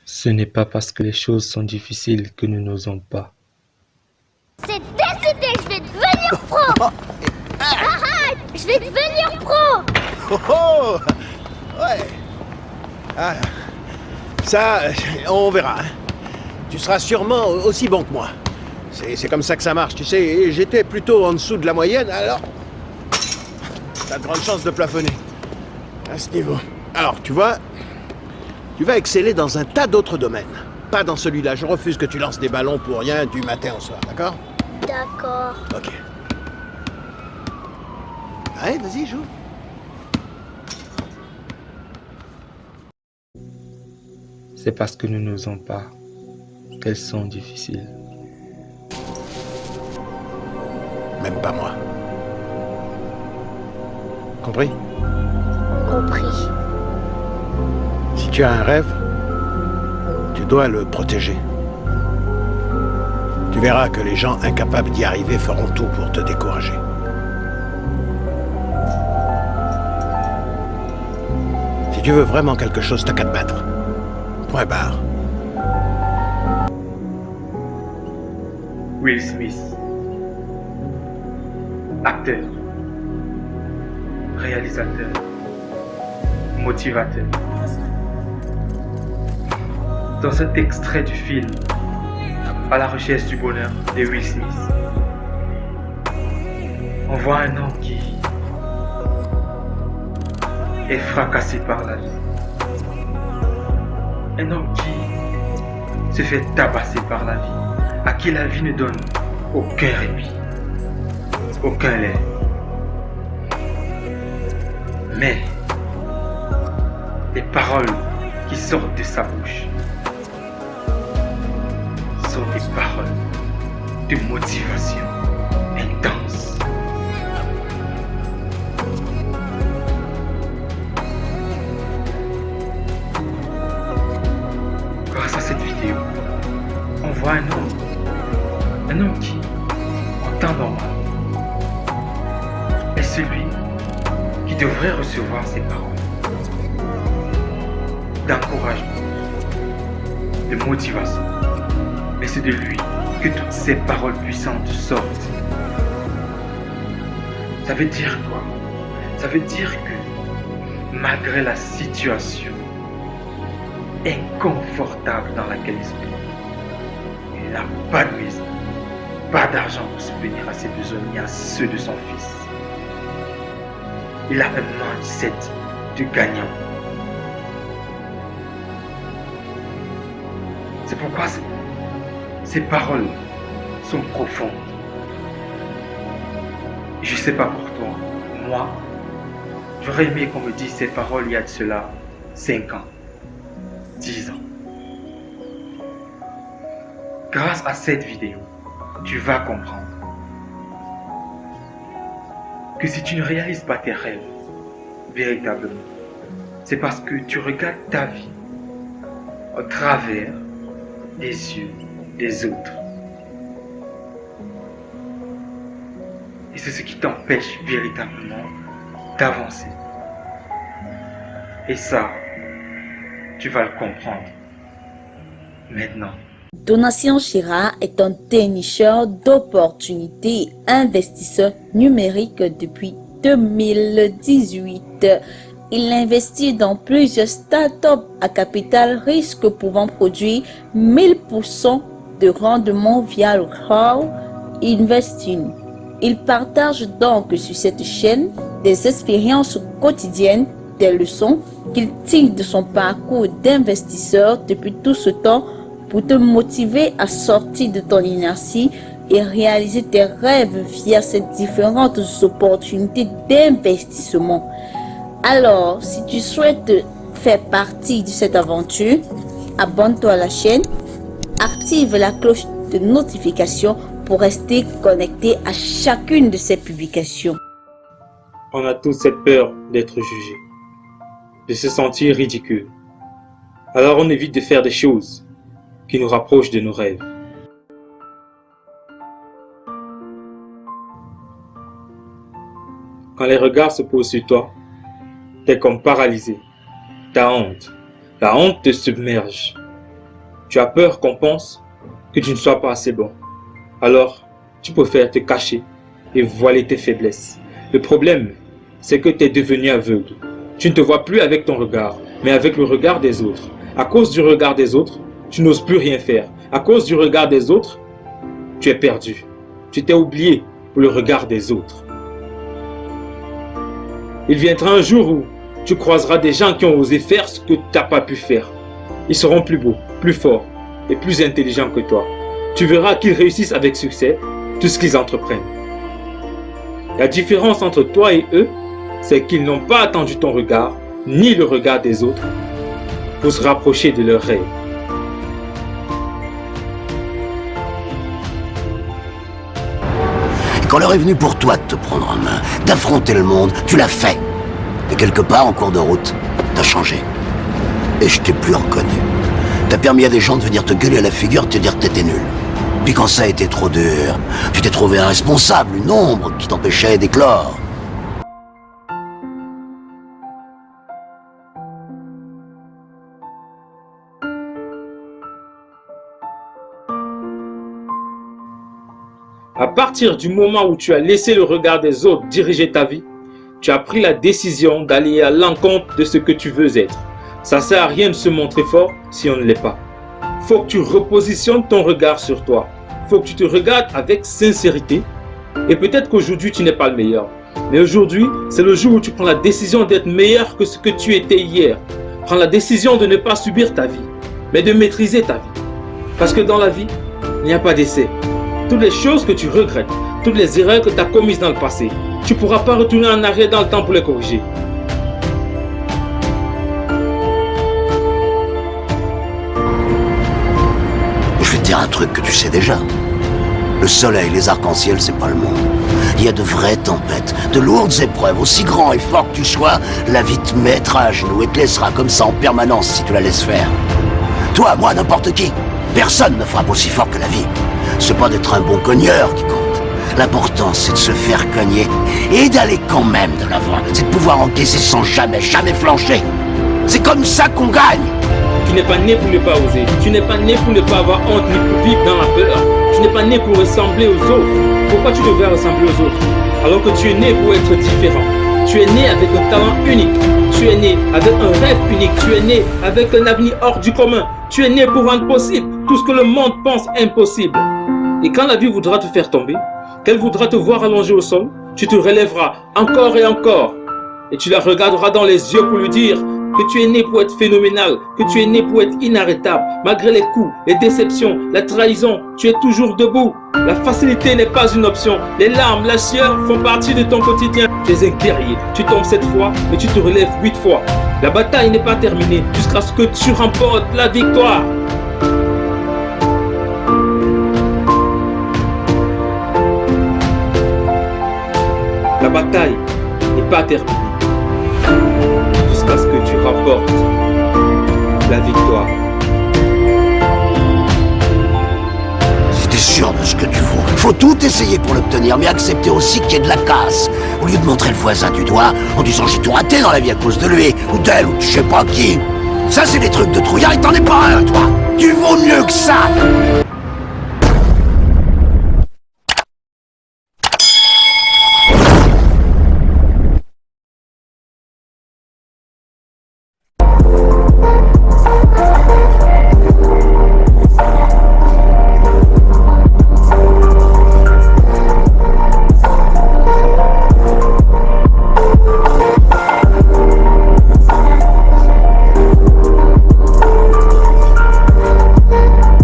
Ce n'est pas parce que les choses sont difficiles que nous n'osons pas. C'est décidé, je vais devenir pro. Arrête, je vais devenir pro. Oh oh. Ouais. Ah, ça, on verra. Hein. Tu seras sûrement aussi bon que moi. C'est comme ça que ça marche, tu sais. J'étais plutôt en dessous de la moyenne, alors... T'as de grandes chances de plafonner. À ce niveau. Alors, tu vois, tu vas exceller dans un tas d'autres domaines. Pas dans celui-là. Je refuse que tu lances des ballons pour rien du matin au soir, d'accord? D'accord. Ok. Allez, vas-y, joue. C'est parce que nous n'osons pas qu'elles sont difficiles. Même pas moi. Compris? Compris. Si tu as un rêve, tu dois le protéger. Tu verras que les gens incapables d'y arriver feront tout pour te décourager. Si tu veux vraiment quelque chose, t'as qu'à te battre. Point barre. Will Smith, acteur, réalisateur, motivateur. Dans cet extrait du film À la recherche du bonheur de Will Smith, on voit un homme qui est fracassé par la vie. Un homme qui se fait tabasser par la vie, à qui la vie ne donne aucun répit, aucun lait. Mais les paroles qui sortent de sa bouche sont des paroles de motivation intense. Grâce à cette vidéo, on voit un homme qui, en temps normal, est celui qui devrait recevoir ces paroles d'encouragement, de motivation. Mais c'est de lui que toutes ces paroles puissantes sortent. Ça veut dire quoi? Ça veut dire que malgré la situation inconfortable dans laquelle il se trouve, il n'a pas de maison, pas d'argent pour subvenir à ses besoins ni à ceux de son fils. Il a un mindset de gagnant. C'est pourquoi ces paroles sont profondes. Je ne sais pas pour toi, moi, j'aurais aimé qu'on me dise ces paroles il y a de cela 5 ans, 10 ans. Grâce à cette vidéo, tu vas comprendre que si tu ne réalises pas tes rêves véritablement, c'est parce que tu regardes ta vie au travers des yeux des autres. Et c'est ce qui t'empêche véritablement d'avancer. Et ça, tu vas le comprendre maintenant. Donatien Chira est un dénicheur d'opportunités et investisseur numérique depuis 2018. Il investit dans plusieurs startups à capital risque pouvant produire 1000% de rendement via le crowd investing. Il partage donc sur cette chaîne des expériences quotidiennes, des leçons qu'il tire de son parcours d'investisseur depuis tout ce temps pour te motiver à sortir de ton inertie et réaliser tes rêves via ces différentes opportunités d'investissement. Alors, si tu souhaites faire partie de cette aventure, abonne-toi à la chaîne, active la cloche de notification pour rester connecté à chacune de ces publications. On a tous cette peur d'être jugé, de se sentir ridicule. Alors on évite de faire des choses qui nous rapprochent de nos rêves. Quand les regards se posent sur toi, t'es comme paralysé. T'as honte. La honte te submerge. Tu as peur qu'on pense que tu ne sois pas assez bon. Alors, tu préfères te cacher et voiler tes faiblesses. Le problème, c'est que tu es devenu aveugle. Tu ne te vois plus avec ton regard, mais avec le regard des autres. À cause du regard des autres, tu n'oses plus rien faire. À cause du regard des autres, tu es perdu. Tu t'es oublié pour le regard des autres. Il viendra un jour où tu croiseras des gens qui ont osé faire ce que tu n'as pas pu faire. Ils seront plus beaux, plus forts et plus intelligents que toi. Tu verras qu'ils réussissent avec succès tout ce qu'ils entreprennent. La différence entre toi et eux, c'est qu'ils n'ont pas attendu ton regard, ni le regard des autres, pour se rapprocher de leurs rêves. Quand l'heure est venue pour toi de te prendre en main, d'affronter le monde, tu l'as fait. Et quelque part, en cours de route, t'as changé. Et je t'ai plus reconnu. T'as permis à des gens de venir te gueuler à la figure et te dire que t'étais nul. Puis quand ça a été trop dur, tu t'es trouvé un responsable, une ombre qui t'empêchait d'éclore. À partir du moment où tu as laissé le regard des autres diriger ta vie, tu as pris la décision d'aller à l'encontre de ce que tu veux être. Ça ne sert à rien de se montrer fort si on ne l'est pas. Faut que tu repositionnes ton regard sur toi. Faut que tu te regardes avec sincérité. Et peut-être qu'aujourd'hui tu n'es pas le meilleur. Mais aujourd'hui, c'est le jour où tu prends la décision d'être meilleur que ce que tu étais hier. Prends la décision de ne pas subir ta vie, mais de maîtriser ta vie. Parce que dans la vie, il n'y a pas d'essai. Toutes les choses que tu regrettes, toutes les erreurs que tu as commises dans le passé, tu ne pourras pas retourner en arrière dans le temps pour les corriger. Je vais te dire un truc que tu sais déjà. Le soleil, les arcs-en-ciel, c'est pas le monde. Il y a de vraies tempêtes, de lourdes épreuves. Aussi grand et fort que tu sois, la vie te mettra à genoux et te laissera comme ça en permanence si tu la laisses faire. Toi, moi, n'importe qui. Personne ne frappe aussi fort que la vie. C'est pas d'être un bon cogneur qui compte. L'important, c'est de se faire cogner et d'aller quand même de l'avant. C'est de pouvoir encaisser sans jamais flancher. C'est comme ça qu'on gagne. Tu n'es pas né pour ne pas oser. Tu n'es pas né pour ne pas avoir honte ni pour vivre dans la peur. Tu n'es pas né pour ressembler aux autres. Pourquoi tu devrais ressembler aux autres alors que tu es né pour être différent? Tu es né avec un talent unique. Tu es né avec un rêve unique. Tu es né avec un avenir hors du commun. Tu es né pour rendre possible tout ce que le monde pense impossible. Et quand la vie voudra te faire tomber, qu'elle voudra te voir allongé au sol, tu te relèveras encore et encore. Et tu la regarderas dans les yeux pour lui dire que tu es né pour être phénoménal, que tu es né pour être inarrêtable. Malgré les coups, les déceptions, la trahison, tu es toujours debout. La facilité n'est pas une option. Les larmes, la sueur font partie de ton quotidien. Tu es un guerrier. Tu tombes 7 fois, mais tu te relèves 8 fois. La bataille n'est pas terminée jusqu'à ce que tu remportes la victoire. La bataille n'est pas terminée jusqu'à ce que tu remportes la victoire. Si t'es sûr de ce que tu vaux, faut tout essayer pour l'obtenir, mais accepter aussi qu'il y ait de la casse. Au lieu de montrer le voisin du doigt en disant j'ai tout raté dans la vie à cause de lui, ou d'elle, ou de je sais pas qui. Ça, c'est des trucs de trouillard et t'en es pas un, toi. Tu vaux mieux que ça.